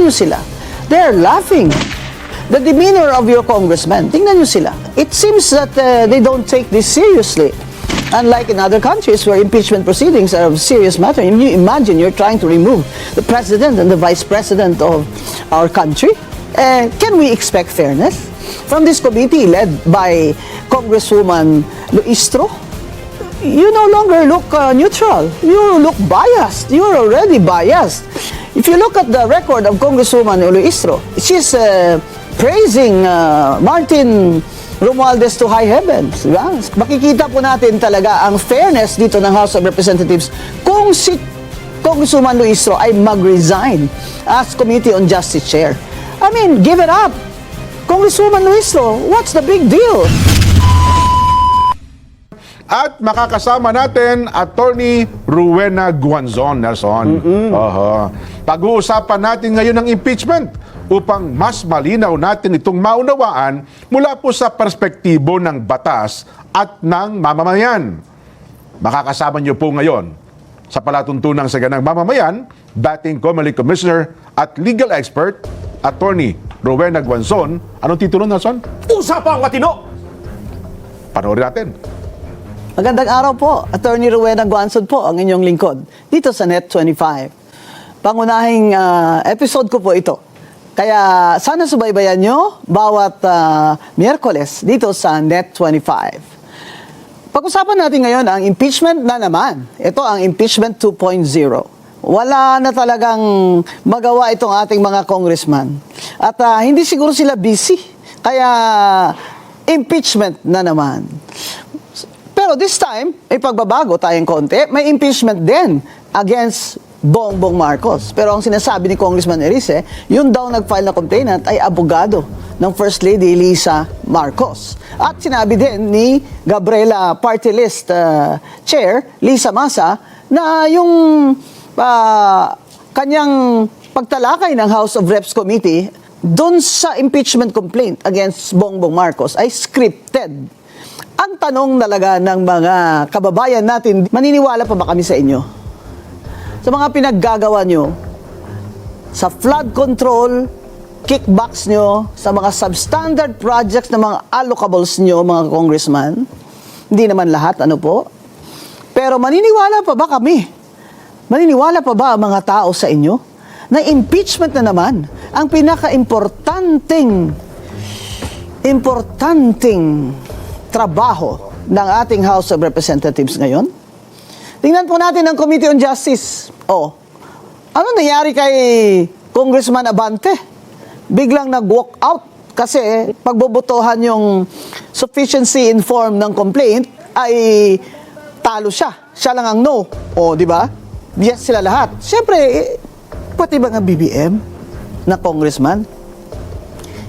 Tingnan nyo sila. They're laughing. The demeanor of your congressman, tingnan nyo sila. It seems that they don't take this seriously. Unlike in other countries where impeachment proceedings are a serious matter. Can you imagine you're trying to remove the president and the vice president of our country? Can we expect fairness from this committee led by Congresswoman Luistro? You no longer look neutral. You look biased. You're already biased. If you look at the record of Congresswoman Luistro, she's praising Martin Romualdez to high heavens. Diba? Makikita po natin talaga ang fairness dito ng House of Representatives kung si Congresswoman Luistro ay mag-resign as Committee on Justice Chair. I mean, give it up. Congresswoman Luistro, what's the big deal? At makakasama natin, Attorney Rowena Guanzon, Nelson. Pag-uusapan natin ngayon ng impeachment upang mas malinaw natin itong maunawaan mula po sa perspektibo ng batas at ng mamamayan. Makakasama niyo po ngayon sa palatuntunang sa ganang mamamayan, dating Comelec Commissioner at legal expert, Attorney Rowena Guanzon. Anong titulo, Nelson? Usapang matino! Panoorin natin. Magandang araw po, Attorney Rowena Guanzon po, ang inyong lingkod, dito sa Net25. Pangunahing episode ko po ito. Kaya sana subaybayan nyo bawat Miyerkules dito sa Net25. Pag-usapan natin ngayon ang impeachment na naman. Ito ang impeachment 2.0. Wala na talagang magawa itong ating mga congressman. At hindi siguro sila busy. Kaya impeachment na naman. Pero this time, may pagbabago tayong konti. May impeachment din against Bongbong Marcos. Pero ang sinasabi ni Congressman Erice, yung daw nag-file na complainant ay abogado ng First Lady Lisa Marcos. At sinabi din ni Gabriela Party List Chair, Lisa Masa, na yung kanyang pagtalakay ng House of Reps Committee doon sa impeachment complaint against Bongbong Marcos ay scripted. Ang tanong talaga ng mga kababayan natin, maniniwala pa ba kami sa inyo? Sa mga pinaggagawa nyo, sa flood control, kickbacks nyo, sa mga substandard projects na mga allocables nyo, mga congressman, hindi naman lahat, ano po? Pero maniniwala pa ba kami? Maniniwala pa ba ang mga tao sa inyo? Na impeachment na naman, ang pinaka-importanting trabaho ng ating House of Representatives ngayon? Tingnan po natin ang Committee on Justice. Ano nangyari kay Congressman Abante? Biglang nag-walk out kasi pagbobotohan yung sufficiency in form ng complaint ay talo siya. Siya lang ang no. Di ba? Yes sila lahat. Siyempre, pati ba nga BBM na congressman?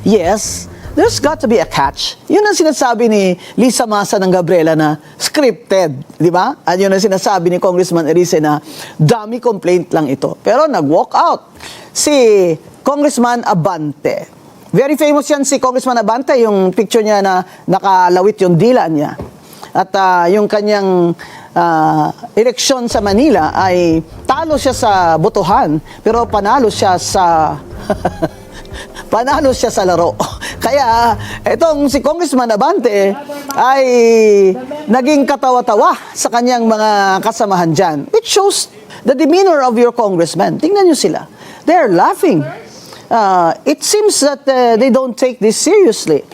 Yes. There's got to be a catch. Yun ang sinasabi ni Lisa Masa ng Gabriela na scripted, di ba? At yun ang sinasabi ni Congressman Erice na dummy complaint lang ito. Pero nag-walk out si Congressman Abante. Very famous yan si Congressman Abante, yung picture niya na nakalawit yung dila niya. At yung kanyang eleksyon sa Manila ay talo siya sa botohan, pero panalo siya sa laro. Kaya itong si Congressman Abante ay naging katawa-tawa sa kanyang mga kasamahan dyan. Which shows the demeanor of your congressman. Tingnan nyo sila. They're laughing. It seems that they don't take this seriously.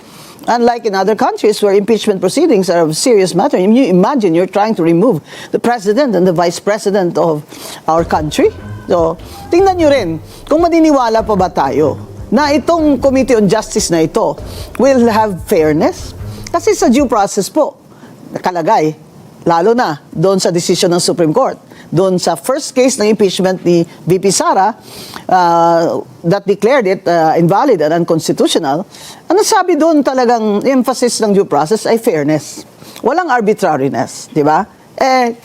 Unlike in other countries where impeachment proceedings are a serious matter. Can you imagine you're trying to remove the president and the vice president of our country? So, tingnan nyo rin kung maniniwala pa ba tayo na itong Committee on Justice na ito will have fairness? Kasi sa due process po, nakalagay, lalo na doon sa decision ng Supreme Court, doon sa first case ng impeachment ni VP Sara that declared it invalid and unconstitutional, ang nasabi doon talagang emphasis ng due process ay fairness. Walang arbitrariness, di ba?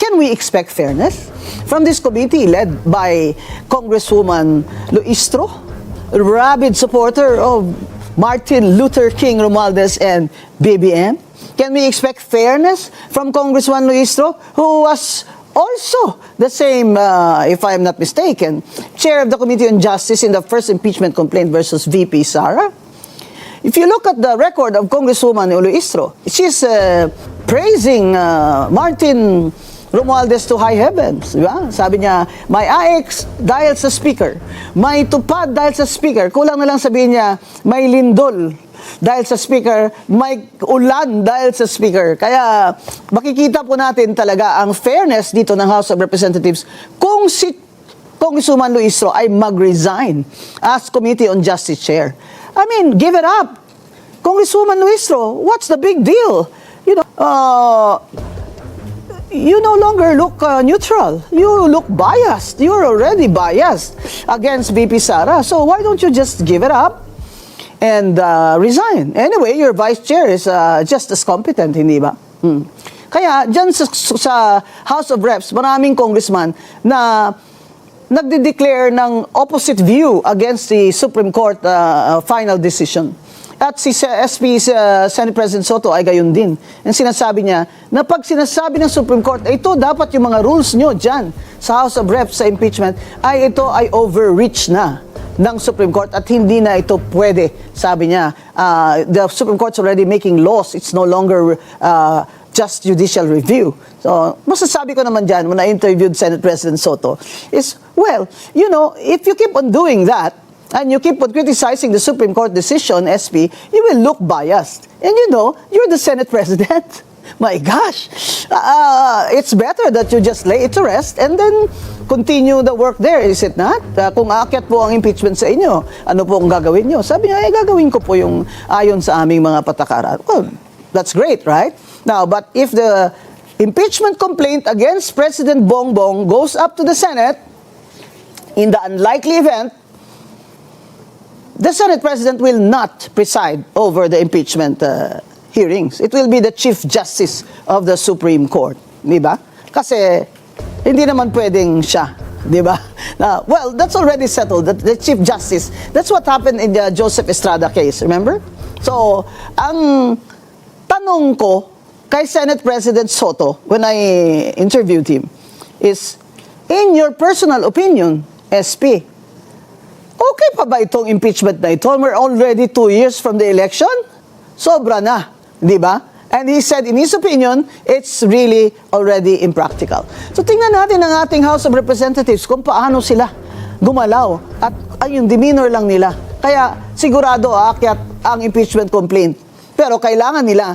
Can we expect fairness from this committee led by Congresswoman Luistro, rabid supporter of Martin Luther King Romualdez and BBM? Can we expect fairness from Congressman Luistro, who was Also, the same, if I'm not mistaken, chair of the Committee on Justice in the first impeachment complaint versus VP Sara. If you look at the record of Congresswoman Uluistro, she's praising Martin Romualdez to high heavens. Diba? Sabi niya, may AX dahil sa speaker, may tupad dahil sa speaker, kulang na lang sabihin niya, may lindol dahil sa speaker, may ulan dahil sa speaker. Kaya makikita po natin talaga ang fairness dito ng House of Representatives kung si Congresswoman Luistro ay mag-resign as Committee on Justice Chair. I mean, give it up. Congresswoman Luistro, what's the big deal? You no longer look neutral. You look biased. You're already biased against VP Sara. So why don't you just give it up and resign? Anyway, your vice chair is just as competent, hindi ba? Kaya dyan sa House of Reps, maraming congressman na nagde-declare ng opposite view against the Supreme Court final decision. At si SP Senate President Soto ay gayon din. And sinasabi niya na pag sinasabi ng Supreme Court, ito dapat yung mga rules nyo dyan sa House of Reps sa impeachment, ay ito ay overreach na ng Supreme Court at hindi na ito pwede. Sabi niya, the Supreme Court's already making laws. It's no longer just judicial review. So, masasabi ko naman dyan when I interviewed Senate President Soto is, well, if you keep on doing that, and you keep on criticizing the Supreme Court decision, SP, you will look biased. And you're the Senate President. My gosh. It's better that you just lay it to rest and then continue the work there, is it not? Kung aakyat po ang impeachment sa inyo, ano po ang gagawin nyo? Sabi niya, gagawin ko po yung ayon sa aming mga patakaran. Well, that's great, right? Now, but if the impeachment complaint against President Bongbong goes up to the Senate, in the unlikely event, the Senate President will not preside over the impeachment hearings. It will be the Chief Justice of the Supreme Court. Di ba? Kasi hindi naman pwedeng siya. Di ba? Well, that's already settled. The Chief Justice. That's what happened in the Joseph Estrada case. Remember? So, ang tanong ko kay Senate President Soto when I interviewed him is, in your personal opinion, SP, okay pa ba itong impeachment na ito? We're already 2 years from the election? Sobra na, di ba? And he said, in his opinion, it's really already impractical. So tingnan natin ang ating House of Representatives kung paano sila gumalaw at yung demeanor lang nila. Kaya sigurado aakyat ang impeachment complaint. Pero kailangan nila,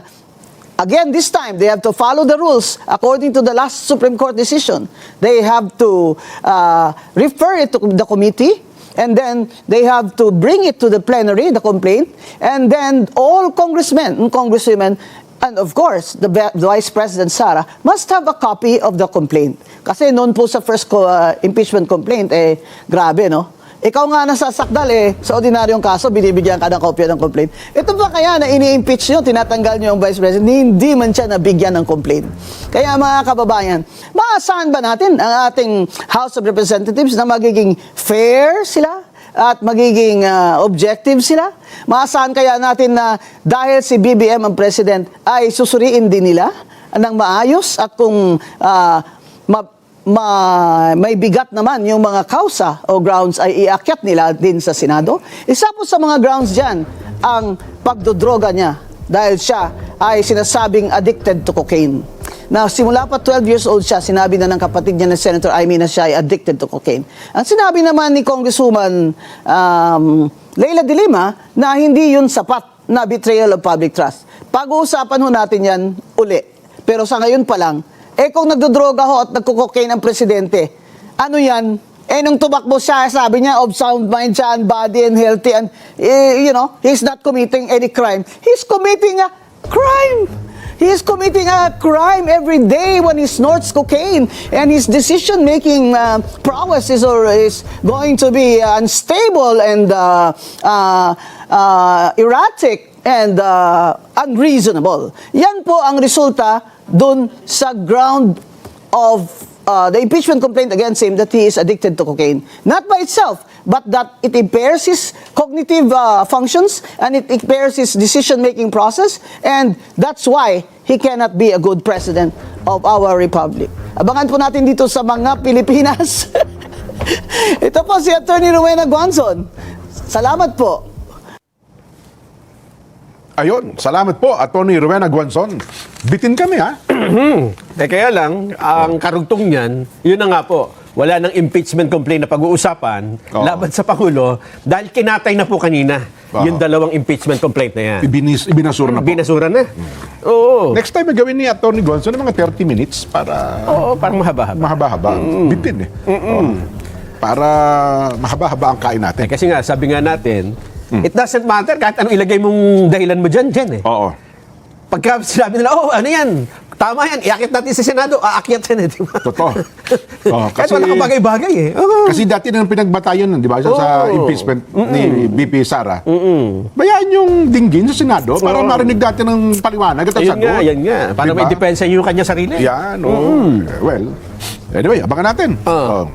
again, this time, they have to follow the rules according to the last Supreme Court decision. They have to refer it to the committee, and then they have to bring it to the plenary, the complaint, and then all congressmen and congresswomen, and of course, the Vice President Sara, must have a copy of the complaint. Kasi noon po sa first impeachment complaint, grabe, no? Ikaw nga nasasakdal sa ordinaryong kaso, binibigyan ka ng kopya ng complaint. Ito ba kaya na ini-impeach nyo, tinatanggal nyo yung Vice President, hindi man siya nabigyan ng complaint. Kaya mga kababayan, maasahan ba natin ang ating House of Representatives na magiging fair sila at magiging objective sila? Maasahan kaya natin na dahil si BBM ang President ay susuriin din nila ng maayos at kung may bigat naman yung mga kausa o grounds ay iakyat nila din sa Senado. Isa po sa mga grounds dyan ang pagdodroga niya dahil siya ay sinasabing addicted to cocaine. Na simula pa 12 years old siya, sinabi na ng kapatid niya na Senator Amy na siya ay addicted to cocaine. Ang sinabi naman ni Congresswoman Leila de Lima na hindi yun sapat na betrayal of public trust. Pag-uusapan ho natin yan uli. Pero sa ngayon pa lang, kung nagdodroga ho at nagkukokain ang presidente, ano yan? Nung tumakbo siya, sabi niya, of sound mind siya, and body and healthy, and, he's not committing any crime. He's committing a crime! He is committing a crime every day when he snorts cocaine, and his decision-making prowess is going to be unstable and erratic and unreasonable. Yan po ang resulta dun sa ground of the impeachment complaint against him that he is addicted to cocaine. Not by itself, but that it impairs his cognitive functions and it impairs his decision-making process, and that's why he cannot be a good president of our republic. Abangan po natin dito sa Mga Pilipinas. Ito po si Attorney Rowena Guanzon. Salamat po. Ayun, salamat po, Atty. Rowena Guanzon. Bitin kami, ha? Kaya lang, ang karugtong niyan, yun na nga po, wala nang impeachment complaint na pag-uusapan Oo. laban sa Pangulo dahil kinatay na po kanina Oo. yung dalawang impeachment complaint na yan. Ibinasura na po. Binasura na. Oo. Next time, gawin ni Atty. Guanzon ng mga 30 minutes para Oo, parang mahaba-haba. mahaba-haba. Bitin, eh. Oo. Para mahaba-haba ang kain natin. Kasi nga, sabi nga natin, it doesn't matter kahit anong ilagay mong dahilan mo dyan eh. Oo. Pagka sinabi nila, oh, ano yan? Tama yan, iakit natin sa Senado, aakyat yan eh, di ba? Totoo. Oo, Kahit wala kang bagay-bagay eh. Oo. Kasi dati nang pinagbatayan nun, di ba, sa Oo. impeachment ni VP Sara, bayaan yung dinggin sa Senado para marinig dati ng paliwanag at ang Ayun sagot. nga, yan nga. Para Diba? may depensa yung kanya sarili. Yan, oh. Well, anyway, abangan natin. Oo. Oh.